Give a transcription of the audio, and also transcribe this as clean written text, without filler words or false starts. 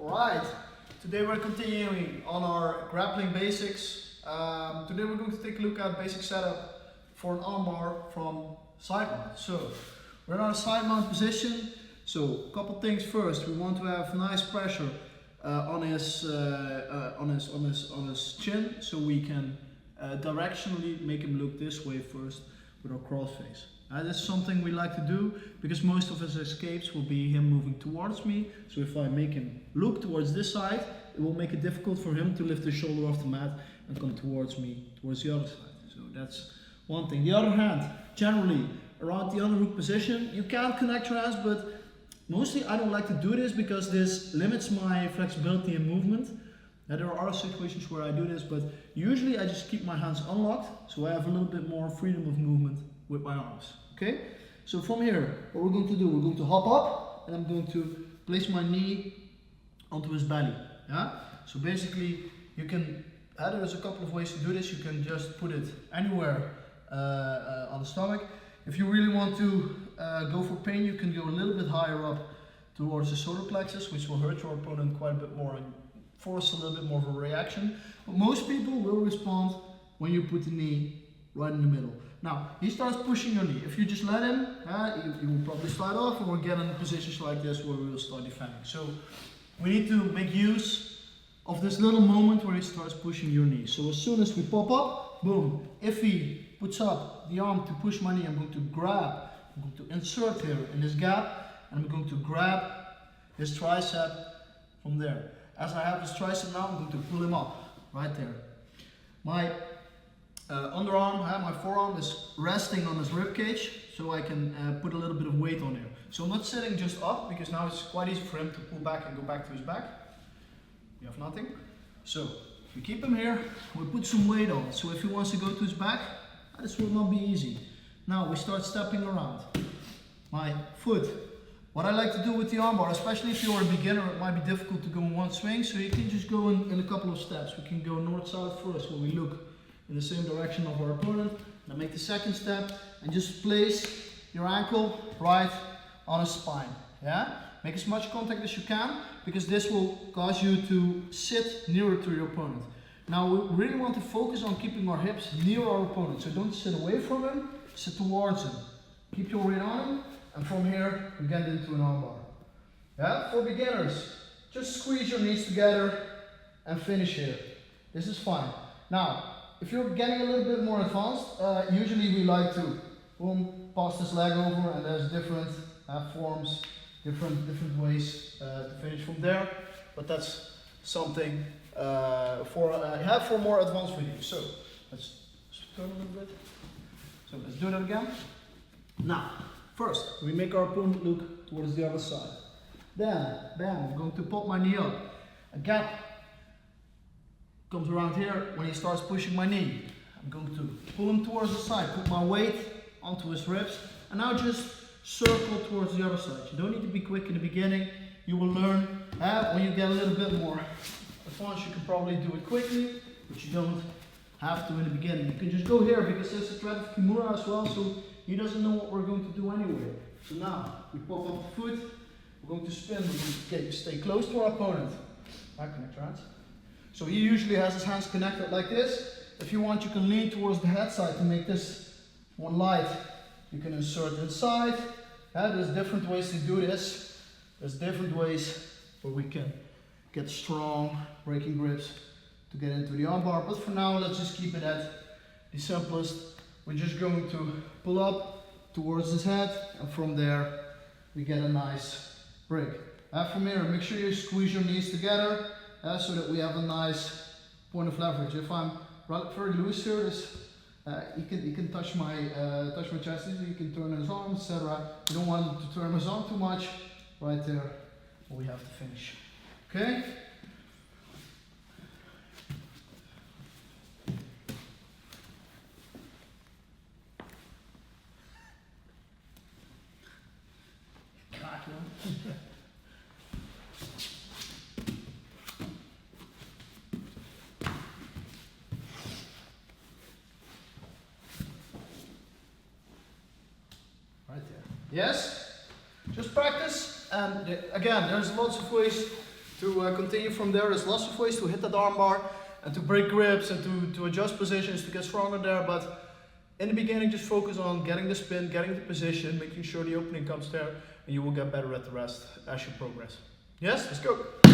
Alright, today we're continuing on our grappling basics. Today we're going to take a look at basic setup for an armbar from Sidemount. So we're in our side mount position. So a couple things first. We want to have nice pressure on his chin, so we can directionally make him look this way first with our cross face. That's something we like to do because most of his escapes will be him moving towards me. So if I make him look towards this side, it will make it difficult for him to lift his shoulder off the mat and come towards me, towards the other side. So that's one thing. The other hand, generally around the underhook position, you can connect your hands, but mostly I don't like to do this because this limits my flexibility and movement. Now, there are situations where I do this, but usually I just keep my hands unlocked, so I have a little bit more freedom of movement with my arms. Okay? So from here, what we're going to do, we're going to hop up, and I'm going to place my knee onto his belly. Yeah? So basically, you can, there's a couple of ways to do this. You can just put it anywhere on the stomach. If you really want to go for pain, you can go a little bit higher up towards the solar plexus, which will hurt your opponent quite a bit more and force a little bit more of a reaction. But most people will respond when you put the knee right in the middle. Now, he starts pushing your knee. If you just let him, he will probably slide off, and we'll get in positions like this where we will start defending. So we need to make use of this little moment where he starts pushing your knee. So as soon as we pop up, boom. If he puts up the arm to push my knee, I'm going to grab, I'm going to insert here in this gap, and I'm going to grab his tricep from there. As I have his tricep now, I'm going to pull him up, right there. My underarm, my forearm is resting on his rib cage, so I can put a little bit of weight on here. So I'm not sitting just up, because now it's quite easy for him to pull back and go back to his back. We have nothing. So we keep him here, we put some weight on. So if he wants to go to his back, this will not be easy. Now we start stepping around. My foot. What I like to do with the armbar, especially if you're a beginner, it might be difficult to go in one swing, so you can just go in a couple of steps. We can go north-south first, where we look in the same direction of our opponent. Then make the second step and just place your ankle right on his spine. Yeah? Make as much contact as you can, because this will cause you to sit nearer to your opponent. Now we really want to focus on keeping our hips near our opponent. So don't sit away from him, sit towards him. Keep your weight on him, and from here we get into an armbar. Yeah? For beginners, just squeeze your knees together and finish here. This is fine. Now, if you're getting a little bit more advanced, usually we like to boom, pass this leg over, and there's different forms, different ways to finish from there. But that's something for more advanced videos. So let's turn a little bit. So let's do that again. Now, first we make our opponent look towards the other side. Then, bam, I'm going to pop my knee up. A gap comes around here when he starts pushing my knee. I'm going to pull him towards the side, put my weight onto his ribs, and now just circle towards the other side. You don't need to be quick in the beginning. You will learn when you get a little bit more advanced, you can probably do it quickly, but you don't have to in the beginning. You can just go here because there's a threat of Kimura as well, so he doesn't know what we're going to do anyway. So now we pop up the foot, we're going to spin, we're going to stay close to our opponent. I connect your hands. So he usually has his hands connected like this. If you want, you can lean towards the head side to make this one light. You can insert inside. There's different ways to do this. There's different ways where we can get strong breaking grips to get into the armbar. But for now, let's just keep it at the simplest. We're just going to pull up towards his head, and from there we get a nice break. From here, make sure you squeeze your knees together. So that we have a nice point of leverage. If I'm very loose here, he can touch my chest. He can turn his arm, etc. You don't want him to turn his arm too much. Right there, we have to finish. Okay. Yes? Just practice, and again, there's lots of ways To continue from there, there's lots of ways to hit that armbar and to break grips and to adjust positions to get stronger there, but in the beginning just focus on getting the spin, getting the position, making sure the opening comes there, and you will get better at the rest as you progress. Yes, let's go!